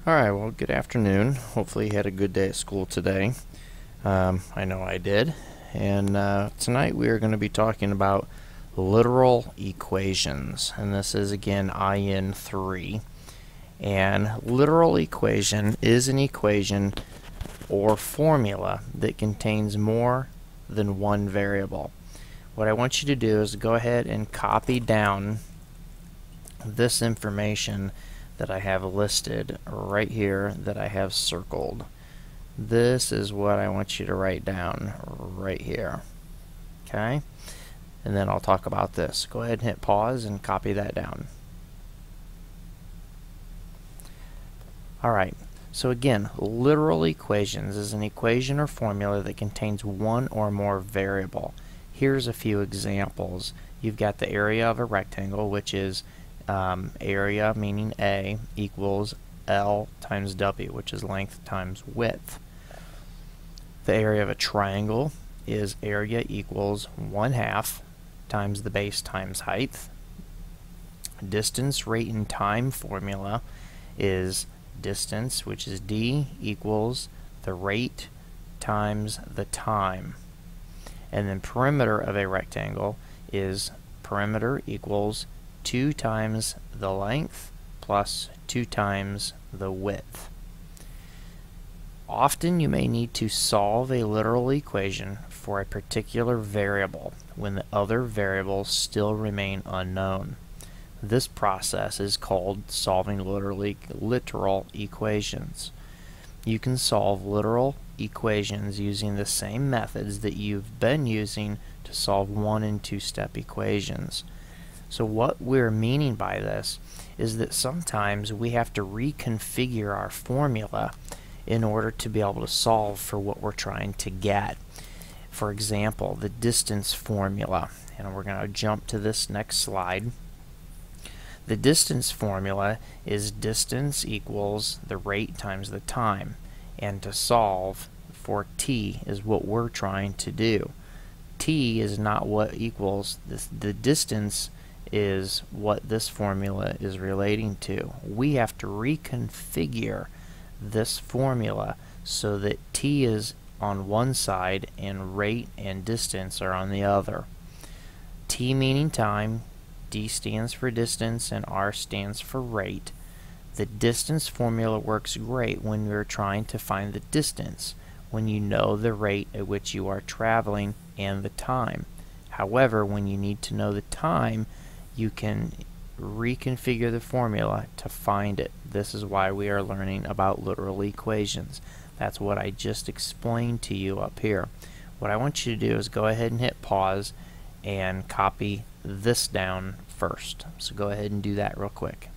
Alright, well, good afternoon. Hopefully you had a good day at school today. I know I did. And tonight we are going to be talking about literal equations. And this is, again, IN3. And literal equation is an equation or formula that contains more than one variable. What I want you to do is go ahead and copy down this information that I have listed right here that I have circled. This is what I want you to write down right here. Okay? And then I'll talk about this. Go ahead and hit pause and copy that down. Alright, so again, literal equations is an equation or formula that contains one or more variable. Here's a few examples. You've got the area of a rectangle, which is area, meaning A, equals L times W, which is length times width. The area of a triangle is area equals 1/2 times the base times height. Distance, rate, and time formula is distance, which is D, equals the rate times the time. And then perimeter of a rectangle is perimeter equals 2 times the length plus 2 times the width. Often you may need to solve a literal equation for a particular variable when the other variables still remain unknown. This process is called solving literal equations. You can solve literal equations using the same methods that you've been using to solve 1- and 2-step equations. So what we're meaning by this is that sometimes we have to reconfigure our formula in order to be able to solve for what we're trying to get. For example, the distance formula, and we're going to jump to this next slide. The distance formula is distance equals the rate times the time, and to solve for t is what we're trying to do. T is not what equals this, the distance is what this formula is relating to. We have to reconfigure this formula so that t is on one side and rate and distance are on the other. T meaning time, D stands for distance, and R stands for rate. The distance formula works great when you're trying to find the distance, when you know the rate at which you are traveling and the time. However, when you need to know the time, you can reconfigure the formula to find it. This is why we are learning about literal equations. That's what I just explained to you up here. What I want you to do is go ahead and hit pause and copy this down first. So go ahead and do that real quick.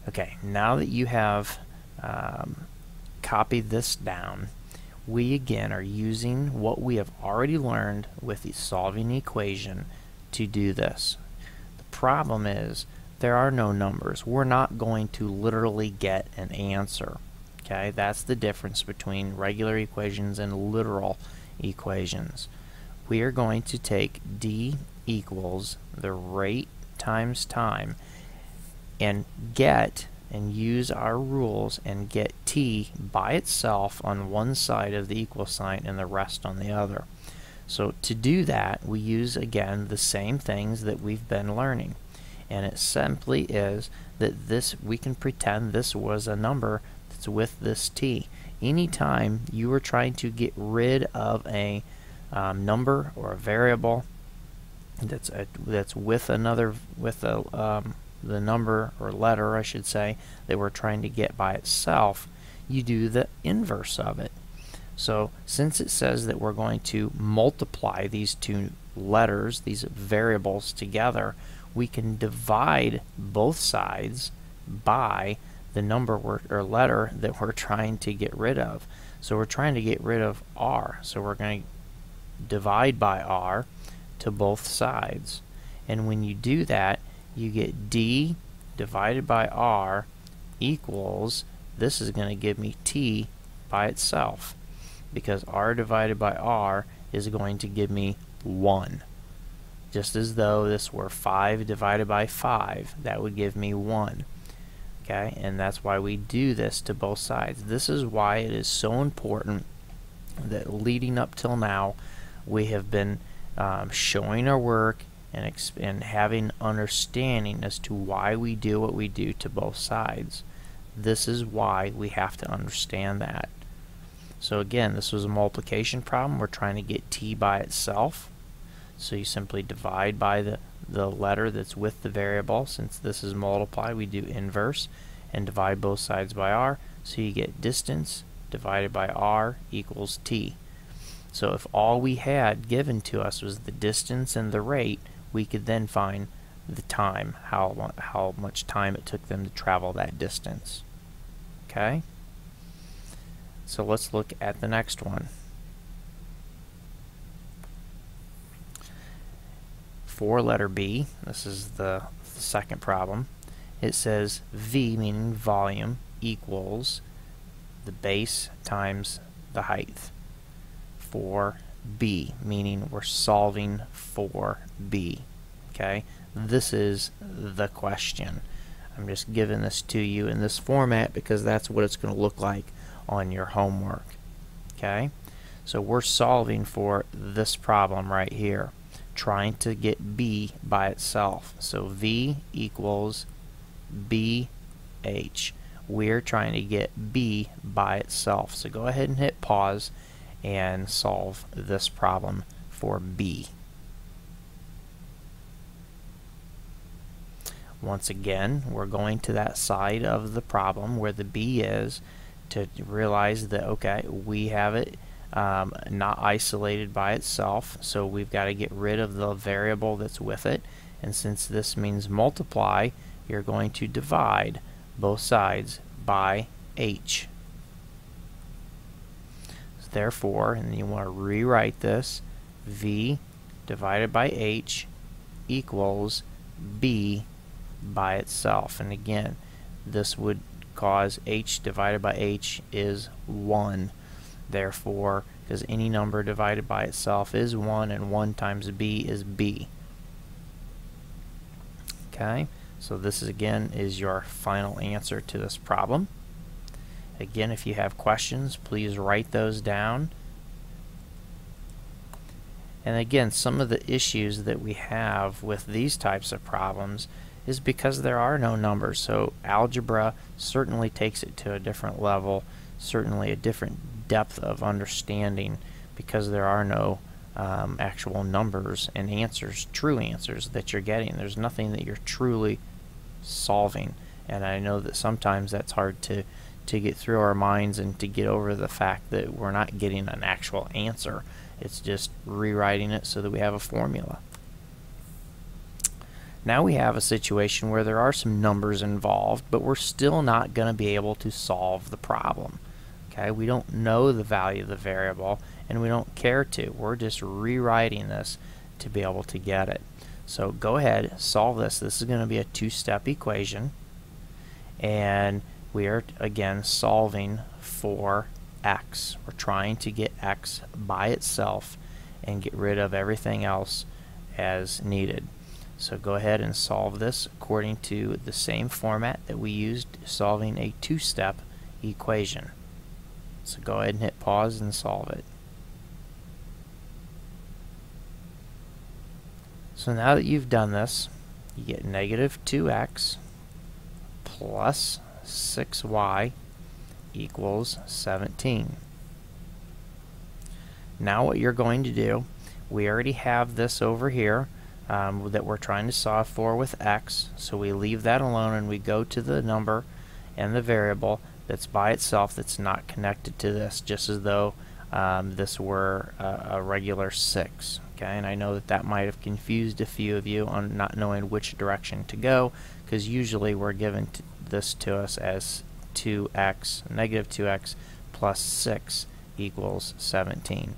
Okay, now that you have copied this down, we again are using what we have already learned with the solving equation to do this. The problem is there are no numbers. We're not going to literally get an answer. Okay, that's the difference between regular equations and literal equations. We are going to take D equals the rate times time and use our rules and get t by itself on one side of the equal sign and the rest on the other. So to do that, we use again the same things that we've been learning, and it simply is that we can pretend this was a number that's with this t. Anytime you are trying to get rid of a number or a variable that's with another the number or letter, I should say, that we're trying to get by itself, you do the inverse of it. So since it says that we're going to multiply these two letters, these variables together, we can divide both sides by the number or letter that we're trying to get rid of. So we're trying to get rid of r, so we're going to divide by r to both sides. And when you do that, you get d divided by r equals, this is going to give me t by itself, because r divided by r is going to give me 1. Just as though this were 5 divided by 5, that would give me 1. Okay, and that's why we do this to both sides. This is why it is so important that leading up till now we have been showing our work and having understanding as to why we do what we do to both sides. This is why we have to understand that. So again, this was a multiplication problem. We're trying to get t by itself. So you simply divide by the letter that's with the variable. Since this is multiply, we do inverse and divide both sides by r. So you get distance divided by r equals t. So if all we had given to us was the distance and the rate, we could then find the time, how much time it took them to travel that distance. Okay? So let's look at the next one. For letter B, this is the second problem, it says V, meaning volume, equals the base times the height. For B, meaning we're solving for B. Okay, this is the question. I'm just giving this to you in this format because that's what it's going to look like on your homework. Okay, so we're solving for this problem right here, trying to get B by itself. So V equals BH. We're trying to get B by itself. So go ahead and hit pause and solve this problem for B. Once again, we're going to that side of the problem where the B is to realize that, okay, we have it not isolated by itself, so we've got to get rid of the variable that's with it. And since this means multiply, you're going to divide both sides by h. Therefore, and you want to rewrite this, V divided by h equals B by itself. And again, this would cause h divided by h is 1. Therefore, because any number divided by itself is 1, and 1 times b is b. Okay, so this is, again, is your final answer to this problem. Again, if you have questions, please write those down. And again, some of the issues that we have with these types of problems is because there are no numbers. So algebra certainly takes it to a different level, certainly a different depth of understanding, because there are no actual numbers and answers, true answers that you're getting. There's nothing that you're truly solving. And I know that sometimes that's hard to get through our minds and to get over the fact that we're not getting an actual answer. It's just rewriting it so that we have a formula. Now we have a situation where there are some numbers involved, but we're still not going to be able to solve the problem. Okay, we don't know the value of the variable, and we don't care to. We're just rewriting this to be able to get it. So go ahead, solve this. This is going to be a two-step equation, and we are again solving for x. We're trying to get x by itself and get rid of everything else as needed. So go ahead and solve this according to the same format that we used solving a two-step equation. So go ahead and hit pause and solve it. So now that you've done this, you get negative 2x plus 6y equals 17. Now what you're going to do, we already have this over here that we're trying to solve for with x, so we leave that alone and we go to the number and the variable that's by itself that's not connected to this, just as though this were a regular 6. Okay, and I know that that might have confused a few of you on not knowing which direction to go, because usually we're given this to us as 2x, negative 2x plus 6 equals 17.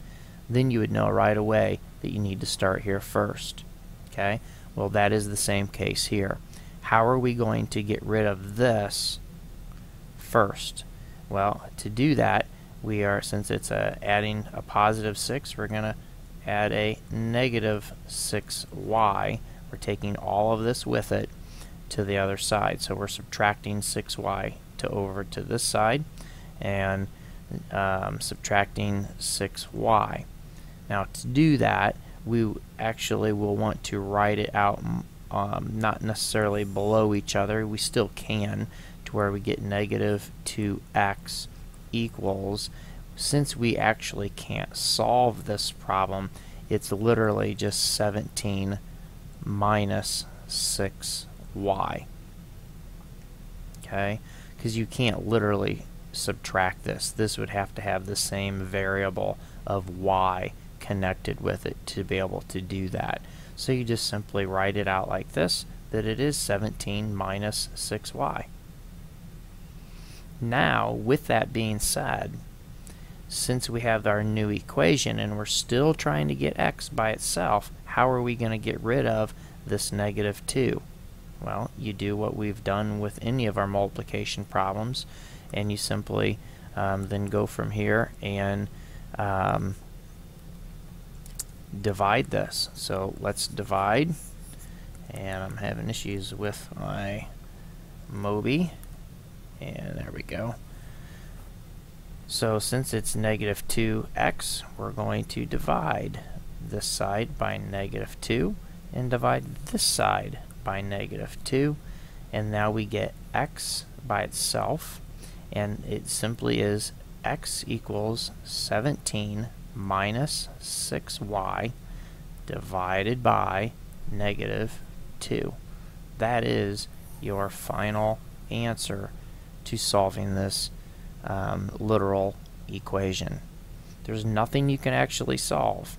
Then you would know right away that you need to start here first. Okay, well, that is the same case here. How are we going to get rid of this first? Well, to do that, we are, since it's adding a positive 6, we're going to add a negative 6y. We're taking all of this with it, to the other side. So we're subtracting 6y over to this side and subtracting 6y. Now to do that, we actually will want to write it out not necessarily below each other. We still can, to where we get negative 2x equals, since we actually can't solve this problem, it's literally just 17 minus 6y. Okay, because you can't literally subtract this. This would have to have the same variable of y connected with it to be able to do that. So you just simply write it out like this, that it is 17 minus 6y. Now, with that being said, since we have our new equation and we're still trying to get x by itself, how are we going to get rid of this negative 2? Well, you do what we've done with any of our multiplication problems, and you simply then go from here and divide this. So let's divide, and I'm having issues with my Mobi, and there we go. So since it's negative 2x, we're going to divide this side by negative 2 and divide this side by negative 2, and now we get x by itself, and it simply is x equals 17 minus 6y divided by negative 2. That is your final answer to solving this literal equation. There's nothing you can actually solve.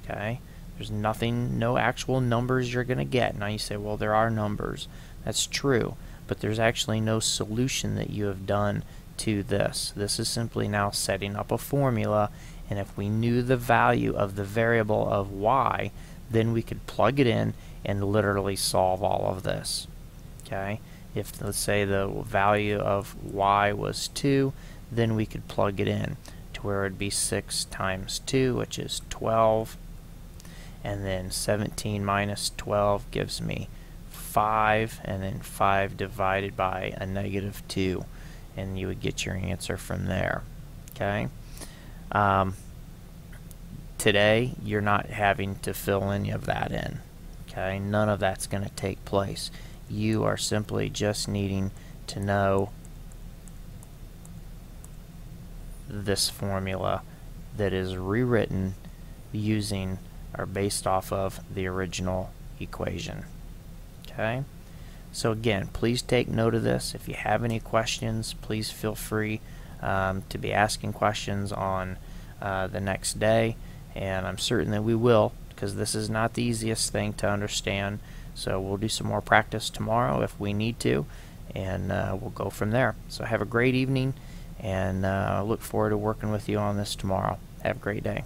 Okay? There's nothing, no actual numbers you're going to get. Now you say, well, there are numbers. That's true, but there's actually no solution that you have done to this. This is simply now setting up a formula, and if we knew the value of the variable of y, then we could plug it in and literally solve all of this. Okay? If, let's say, the value of y was 2, then we could plug it in to where it would be 6 times 2, which is 12, and then 17 minus 12 gives me 5, and then 5 divided by a negative 2, and you would get your answer from there. Okay? Today, you're not having to fill any of that in. Okay? None of that's going to take place. You are simply just needing to know this formula that is rewritten using or based off of the original equation. Okay? So again, please take note of this. If you have any questions, please feel free to be asking questions on the next day, and I'm certain that we will, because this is not the easiest thing to understand. So we'll do some more practice tomorrow if we need to, and we'll go from there. So have a great evening, and look forward to working with you on this tomorrow. Have a great day.